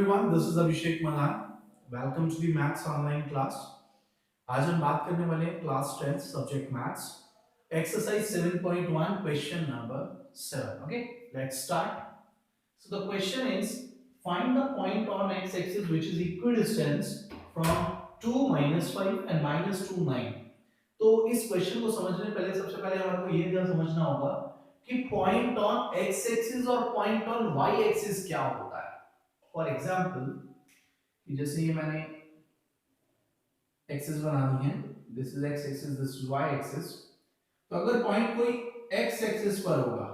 everyone, this is Abhishek Malan. Welcome to the Maths online class. आज हम बात करने वाले हैं class 10 subject maths exercise 7.1 question number 7. Okay, let's start. So the question is find the point on x-axis which is equidistant from 2 minus 5 and minus 2 9. तो इस question को समझने पहले सबसे पहले हमारे को ये ध्यान समझना होगा कि पॉइंट ऑन एक्स एक्सिस और पॉइंट ऑन वाई एक्सिस क्या होता है. फॉर एग्जाम्पल जैसे ये मैंने एक्सिस बना दी है, this is X axis, this is Y axis. तो अगर पॉइंट कोई एक्स एक्सिस पर होगा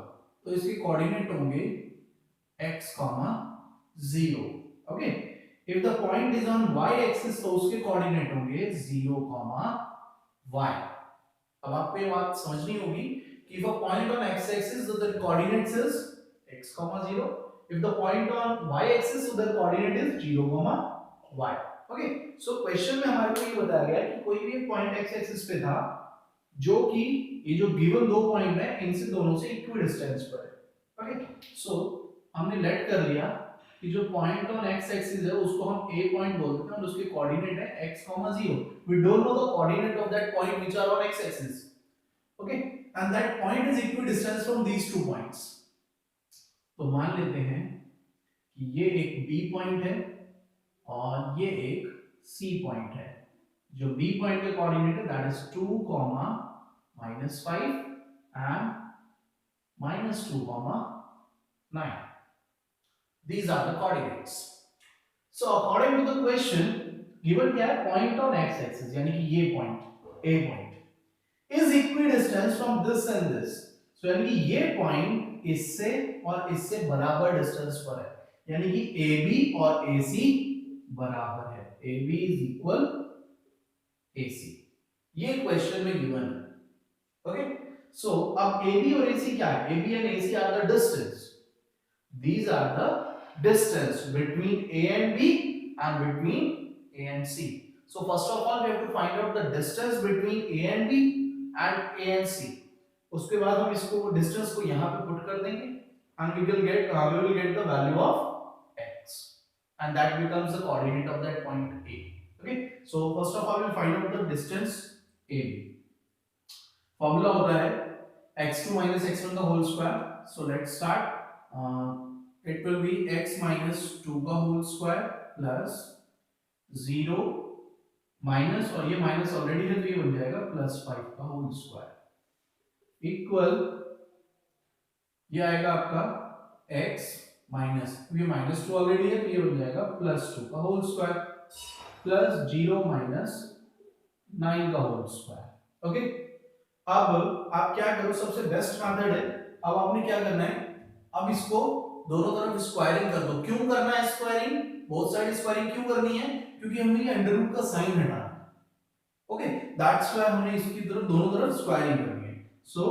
तो इसके कोऑर्डिनेट होंगे x, 0. Okay, if the point is on y axis तो उसके कोऑर्डिनेट होंगे 0, y. अब आपको ये बात समझनी होगी कि if a point on x axis so the coordinates is x, 0. If the point on y axis so the coordinate is 0, y. Okay, so question में हमारे को ये बताया गया कि कोई भी एक पॉइंट x एक्सिस पे था जो कि ये जो गिवन दो पॉइंट है इनसे दोनों से इक्विडिस्टेंस पर है. ओके, सो हमने लेट कर लिया कि जो पॉइंट ऑन x एक्सिस है उसको हम a पॉइंट बोलते हैं और उसके कोऑर्डिनेट है x, 0. We don't know the coordinate of that point which are on x axis. Okay, and that point is equidistance from these two points. तो मान लेते हैं कि ये एक b पॉइंट है और ये एक C पॉइंट है. जो B पॉइंट का कोऑर्डिनेट है that is 2, -5 and -2, 9. These are the coordinates. So according to the question given क्या है, point on x axis यानी कि ये point A point is equidistant from this and this. So यानी कि ये पॉइंट इससे और इससे बराबर डिस्टेंस पर है, यानी कि AB और AC बराबर है. AB is equal AC. ये क्वेश्चन में गिवन है. ओके, सो अब AB और AC क्या है? AB and AC are the distance. These are the distance between A and B and between A and C. So first of all we have to find out the distance between A and B and A and C. उसके बाद हम इसको distance को यहाँ पे put कर देंगे and we will get the value of x and that becomes the coordinate of that point A. Okay, so first of all we'll find out the distance AB. Formula होता है x2 minus x1 का whole square. So let's start. It will be x minus 2 का whole square plus 0 minus, और ये minus already है तो ये बन जाएगा प्लस 5 का होल स्क्वायर इक्वल ये आएगा आपका x माइनस, ये -2 ऑलरेडी है तो ये बन जाएगा +2 का होल स्क्वायर प्लस 0 माइनस 9 का होल स्क्वायर. ओके, अब आप क्या करो, सबसे बेस्ट मेथड है, अब आपने क्या करना है, अब इसको दोनों तरफ स्क्वायरिंग कर दो. क्यों करना है स्क्वायरिंग, बोथ साइड स्क्वायरिंग क्यों करनी है, क्योंकि हमने ये अंडर रूट का साइन हटाना है. ओके, दैट्स व्हाई हमने इसकी तरफ दोनों तरफ स्क्वायरिंग करनी है. सो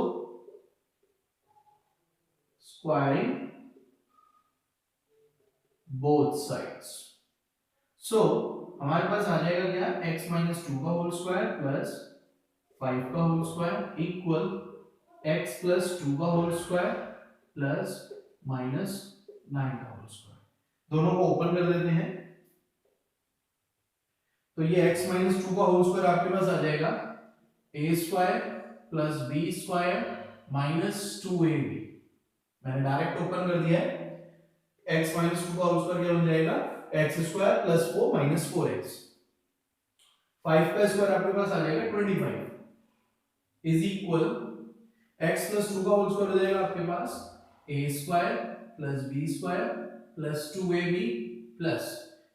स्क्वायरिंग बोथ साइड्स. सो हमारे पास आ जाएगा क्या, x minus 2 का होल स्क्वायर प्लस 5 का whole square equal x plus 2 का होल स्क्वायर प्लस माइनस 9 का होल स्क्वायर. दोनों को ओपन कर देते हैं तो ये x minus 2 का होल स्क्वायर आपके पास आ जाएगा a square plus b square minus 2ab. मैंने डायरेक्ट ओपन कर दिया है. x minus 2 का होल स्क्वायर क्या बन जाएगा, x square plus 4 minus 4x. 5 का स्क्वायर आपके पास आ जाएगा 25 इज इक्वल x प्लस 2 का होल स्क्वायर हो जाएगा आपके पास a square plus b square plus 2ab plus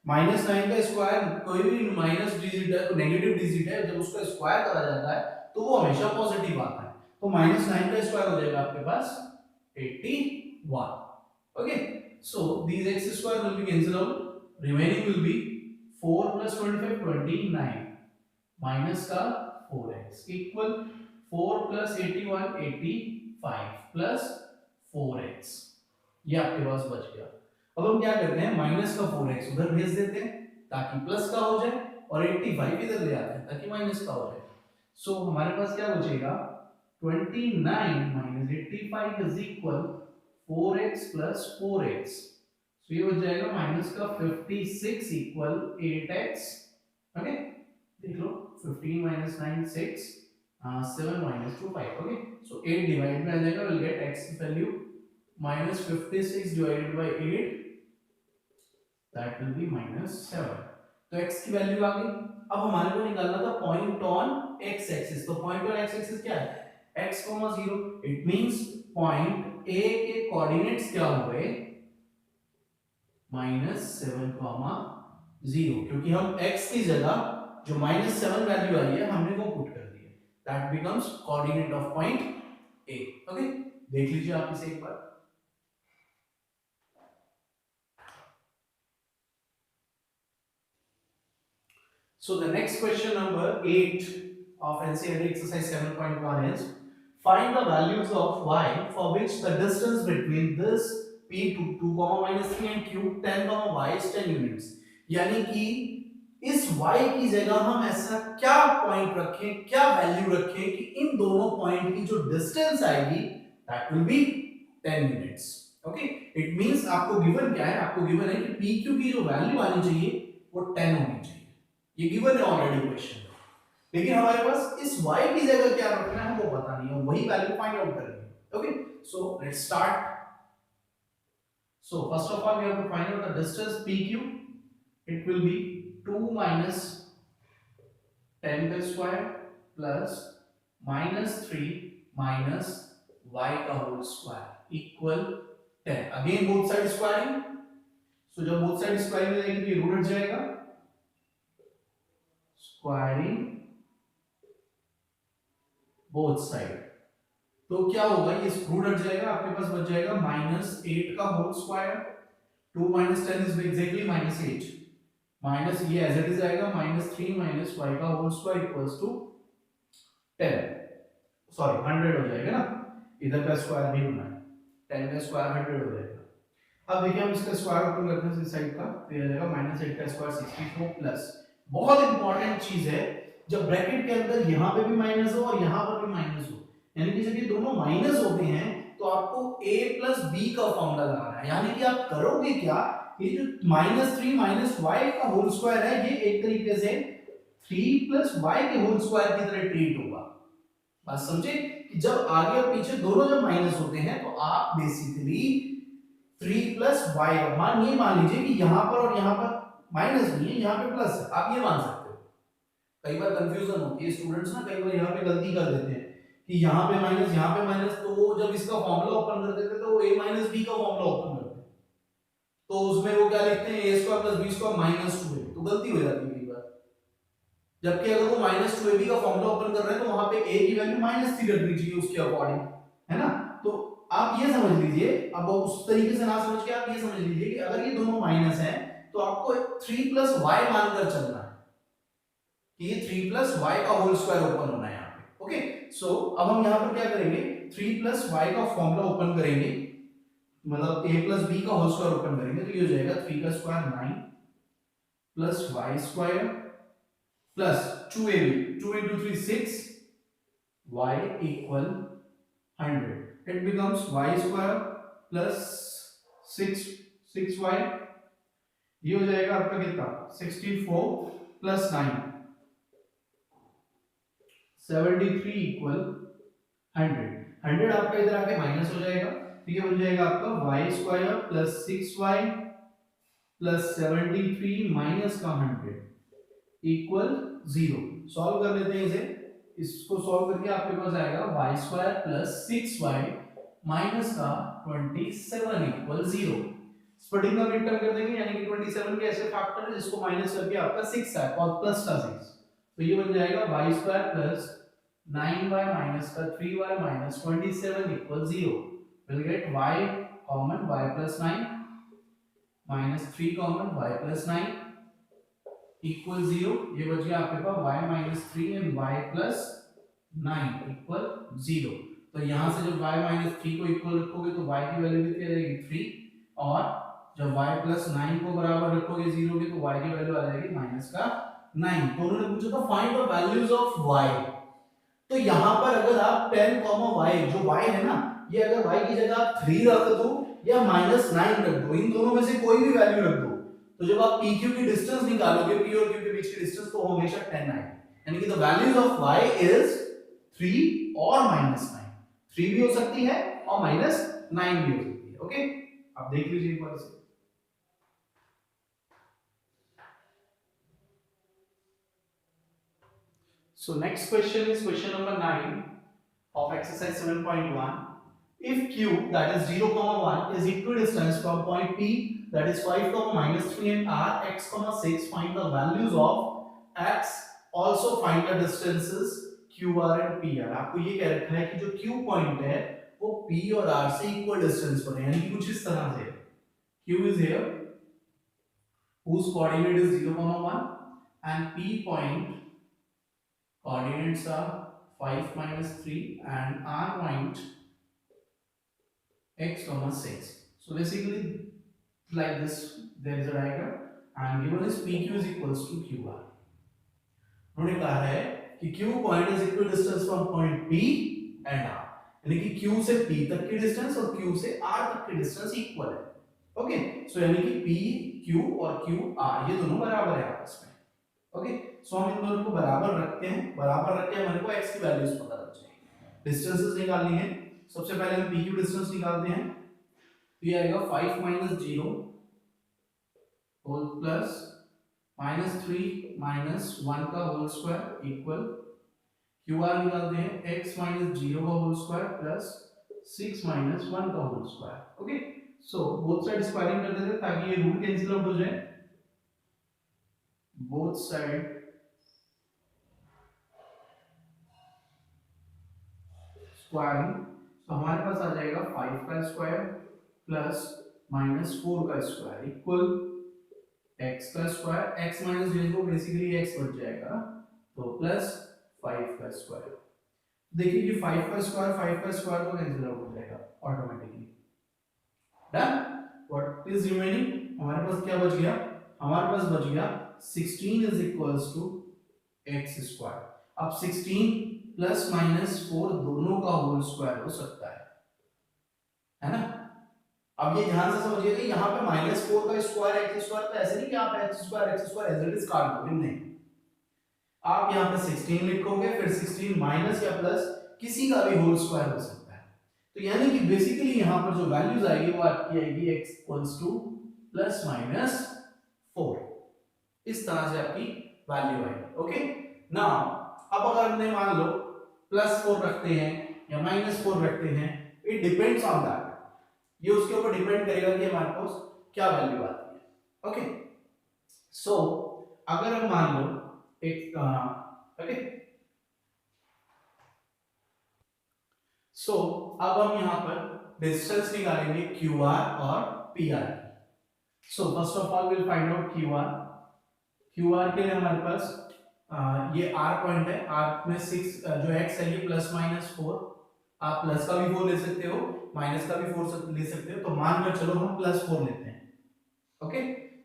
minus 9 का स्क्वायर, कोई भी माइनस डिजिट है तो नेगेटिव डिजिट है, जब उसका स्क्वायर करा जाता है तो वो हमेशा पॉजिटिव आता है. तो माइनस 9 का स्क्वायर हो जाएगा आपके पास 81. Okay, so these x square will be cancelled out, remaining will be 4 plus 25 29 minus का 4x equal 4 plus 81 85 plus 4x. ये आपके पास बच गया. अब हम क्या करते हैं, माइनस का 4x उधर भेज देते हैं ताकि प्लस का हो जाए और 85 इधर ले आते हैं ताकि माइनस का हो जाए. सो हमारे पास क्या बचेगा, 29 minus 85 is equal 4x plus 4x. तो ये हो जाएगा माइनस का 56 इक्वल 8x। ओके, देख लो 15 माइनस 9 6, 7 माइनस 2 5। ओके, सो 8 डिवाइड में आ जाएगा, विल गेट x की value minus 56 divided by 8, that will be minus 7। तो x की वैल्यू आ गई। अब हमारे को निकालना था पॉइंट ऑन x एक्सिस। तो पॉइंट ऑन x एक्सिस क्या है? x, 0। It means point A के कोऑर्डिनेट्स क्या हो गए? -7, 0, क्योंकि हम x की जगह जो -7 वैल्यू आई है हमने वो पुट कर दी है। That becomes coordinate of point A। Okay, देख लीजिए आप इसे एक बार। So the next question number 8 of NCERT exercise 7.1 is find the values of y for which the distance between this p to 2, -3 and q 10, y is 10 units। यानी कि इस y की जगह हम ऐसा क्या पॉइंट रखें, क्या वैल्यू रखें कि इन दोनों पॉइंट की जो डिस्टेंस आएगी that will be 10 units. Okay, it means आपको गिवन क्या है? आपको गिवन है कि pq की जो वैल्यू आनी चाहिए वो 10 होनी चाहिए। ये गिवन है ऑलरेडी क्वेश्चन, लेकिन हमारे पास इस y की जगह क्या रखना है वो पता नहीं है, वही वैल्यू फाइंड आउट करनी है। Okay, so let's start. So first of all we have to find out the distance pq। It will be 2 minus 10 का स्क्वायर प्लस -3 minus y का whole square equal 10। Again both side squaring. So जब both side squaring हो जाएगी तो ये root हट जाएगा, squaring both side. तो क्या होगा? ये रूट हट जाएगा, आपके पास बच जाएगा -8 का whole square. 2 minus 10 is exactly -8, minus ये एज इट इज आएगा -3 minus y का whole square equals to 10। Sorry 100 हो जाएगा ना, इधर का स्क्वायर नहीं होना है, 10 का स्क्वायर 100 हो जाएगा। अब देखिए हम इसका स्क्वायर ओपन करते हैं इस साइड का, तो ये आ जाएगा -8 का स्क्वायर 64 प्लस। बहुत इंपॉर्टेंट चीज है, जब ब्रैकेट के अंदर यहां पे भी माइनस हो और यहां पर भी माइनस हो, यानी कि जब ये दोनों माइनस होते हैं तो आपको a प्लस b का फॉर्मूला लगाना है। यानी कि आप करोगे क्या, ये जो -3 minus y का होल स्क्वायर है ये एक तरीके से 3 plus y के होल स्क्वायर की तरह ट्रीट होगा। बात समझे कि जब आगे और पीछे दोनों जब माइनस होते हैं तो आप बेसिकली 3 plus y, मान लीजिए कि यहां पर और यहां पर माइनस नहीं है, यहां पे प्लस है, आप ये मान सकते हो। कई बार कंफ्यूजन होती है, स्टूडेंट्स ना कई बार यहां पे गलती कर देते हैं कि यहां पे माइनस, तो जब इसका फॉर्मूला ओपन कर देते तो वो a minus b का फॉर्मूला ओपन करते हैं, तो उसमें वो क्या लिखते हैं a square plus b square minus 2a, तो गलती हो जाती है कई बार। जबकि अगर वो -2ab का फॉर्मूला ओपन कर रहे हैं तो वहां पे a की वैल्यू -3 रखनी चाहिए उसके अकॉर्डिंग, है ना। तो आप ये समझ लीजिए, अब उस तरीके से ना समझ के आप ये समझ लीजिए कि अगर ये दोनों माइनस हैं तो आपको 3 plus y मानकर चलना है कि ये 3 plus y का होल स्क्वायर ओपन होना है यहाँ पे। ओके, सो अब हम यहाँ पर क्या करेंगे, 3 plus y का फॉर्मूला ओपन करेंगे, मतलब a plus b का होल स्क्वायर ओपन करेंगे तो ये हो जाएगा 3 का square 9 plus y square plus 2ab, 2 into 3 6, y equal 100। It becomes y square plus 6y, ये हो जाएगा आपका कितना 64 प्लस 9 73 इक्वल 100 आपका इधर आके माइनस हो जाएगा, तो ये बन जाएगा आपका y square plus 6y plus 73 minus का 100 इक्वल 0। सॉल्व कर लेते हैं इसे, इसको सॉल्व करके आपके पास आएगा y square plus 6y minus का 27 इक्वल 0। स्प्लिटिंग का मिड टर्म कर देंगे, यानी कि 27 के ऐसे फैक्टर है जिसको माइनस करके आपका 6 है और प्लस का 6, तो ये बन जाएगा y square plus 9y minus का 3y minus 27 equal 0। Will get y common, y plus 9 minus 3 common, y plus 9 equal 0। ये बच गया आपके पास y minus 3 and y plus 9 equal 0। तो यहां से जब y माइनस 3 को इक्वल रखोगे तो y की वैल्यू कितनी आ जाएगी 3, और जब y प्लस 9 को बराबर रखोगे 0 के तो y की वैल्यू आ जाएगी माइनस का 9। तो उन्होंने पूछा था find the values of y। तो यहां पर अगर आप 10, y जो y है ना, ये अगर y की जगह आप 3 रख दो या -9 रख दो, इन दोनों में से कोई भी वैल्यू रख दो। तो जब आप PQ की डिस्टेंस निकालोगे, P और Q के बीच की डिस्टेंस, तो हमेशा 10 आएगी, यानी कि the values of y is 3 और -9। 3 भी हो सकती है और -9 भी हो सकती है। ओके, आप देख लीजिए एक बार से। So next question is question number 9 of exercise 7.1. If Q, that is 0, 1 is equidistant from point P, that is 5, -3 and R, x, 6, find the values of x, also find the distances QR and PR। आपको ये कह रखा है कि जो Q point है वो P और R से इक्वल डिस्टेंस पर है, यानी कि कुछ इस तरह से Q is here whose coordinate is 0, 1 and P point coordinates are 5, -3 and R point x, 6. So basically like this, there is a diagram and given is PQ is equals to QR। उन्होंने कहा है कि Q point is equal distance from point P and R, यानी कि Q से P तक की distance और Q से R तक की डिस्टेंस इक्वल है। ओके, सो यानी कि P, Q और QR ये दोनों बराबर है आपस में। ओके, सो हम इन दोनों को बराबर रखते हैं, बराबर रख के हमारे को x की वैल्यूज पता लग जाएगी। डिस्टेंसेस निकालनी है, सबसे पहले हम PQ डिस्टेंस निकालते हैं। तो ये आएगा 5 - 0 होल प्लस -3 - 1 का होल स्क्वायर इक्वल QR निकालते हैं x - 0 का होल स्क्वायर प्लस 6 - 1 का whole square. Okay, so both side squaring कर देते हैं ताकि ये रूट कैंसिल आउट हो जाए। बोथ साइड स्क्वायरिंग, तो हमारे पास आ जाएगा 5 का स्क्वायर प्लस -4 का स्क्वायर इक्वल x का स्क्वायर, x - 0 बेसिकली x बच जाएगा, तो प्लस 5 का स्क्वायर। देखिए ये 5 का स्क्वायर तो कैंसिल आउट हो जाएगा automatically. Done, what is remaining, हमारे पास क्या बच गया, हमारे पास बच गया 16 is equals to x square. अब 16 प्लस -4 दोनों का होल स्क्वायर हो सकता है ना। अब ये ध्यान से समझिए, यहाँ पे -4 का स्क्वायर x स्क्वायर, तो ऐसे नहीं कि आप x square as it is काट दोगे, नहीं, आप यहाँ पे 16 लिखोगे, फिर 16 माइनस या प्लस किसी का भी होल स्क्वायर हो सकता है। तो यानी कि बेसिकली यहाँ पर जो वैल्यूज आएगी वो आपकी आएगी x इक्वल्स टू ±4, इस तरह से आपकी वैल्यू आएगी। ओके, नाउ अब अगर हमने मान लो +4 रखते हैं या -4 रखते हैं, इट डिपेंड्स ऑन दैट, ये उसके ऊपर डिपेंड करेगा कि हमारे पास क्या वैल्यू आती है। ओके, सो अगर हम मान लो एक ओके, सो अब हम यहां पर डिस्टेंस निकालेंगे QR और PR। So first of all will find out QR के लिए हमारे पास ये R पॉइंट है, R में 6 जो x है ये ±4, आप प्लस का भी 4 ले सकते हो, माइनस का भी 4 ले सकते हो, तो मानकर चलो हम +4 लेते हैं। ओके,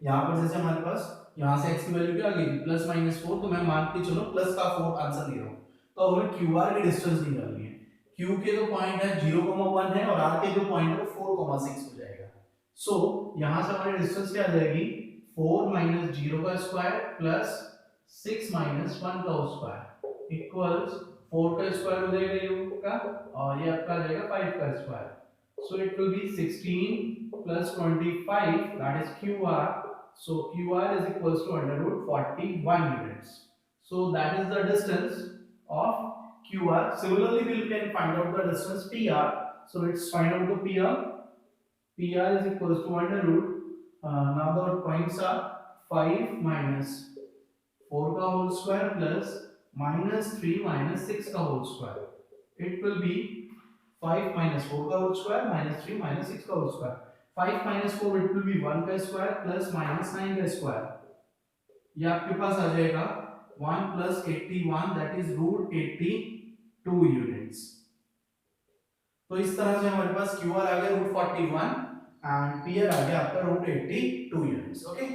यहाँ पर जैसे हमारे पास यहाँ से x की वैल्यू क्या आ गई +-4, तो मैं मान के चलो प्लस का 4 आंसर दे रहा हूँ। तो हमें QR की डिस्टेंस निकालनी है। Q के जो पॉइंट है 0,1 है और R के जो पॉइंट है 4,6 हो जाएगा। सो यहाँ से हमारी डिस्टेंस क्या आ जाएगी 4 - 0 का स्क्वायर प्लस 6 - 1 का स्क्वायर इक्वल्स 4 का स्क्वायर हो जाएगा ये का, और ये आपका आ जाएगा 5 का square. So it will be 16 plus 25, that is QR. So QR is equals to √41 units. So that is the distance of QR. Similarly, we can find out the distance PR. So let's find out the PR. PR is equals to now the points are 5 minus 4 का whole square plus -3 minus 6 का whole square. It will be 5 minus 4 का whole square minus 3 minus 6 का whole square. 5 minus 4 it will be 1 का square plus minus 9 का square. ये आपके पास आ जाएगा 1 plus 81, that is √82 units. तो इस तरह से हमारे पास QR आ गया √41 and PR आ गया आपका √82 units. ओके,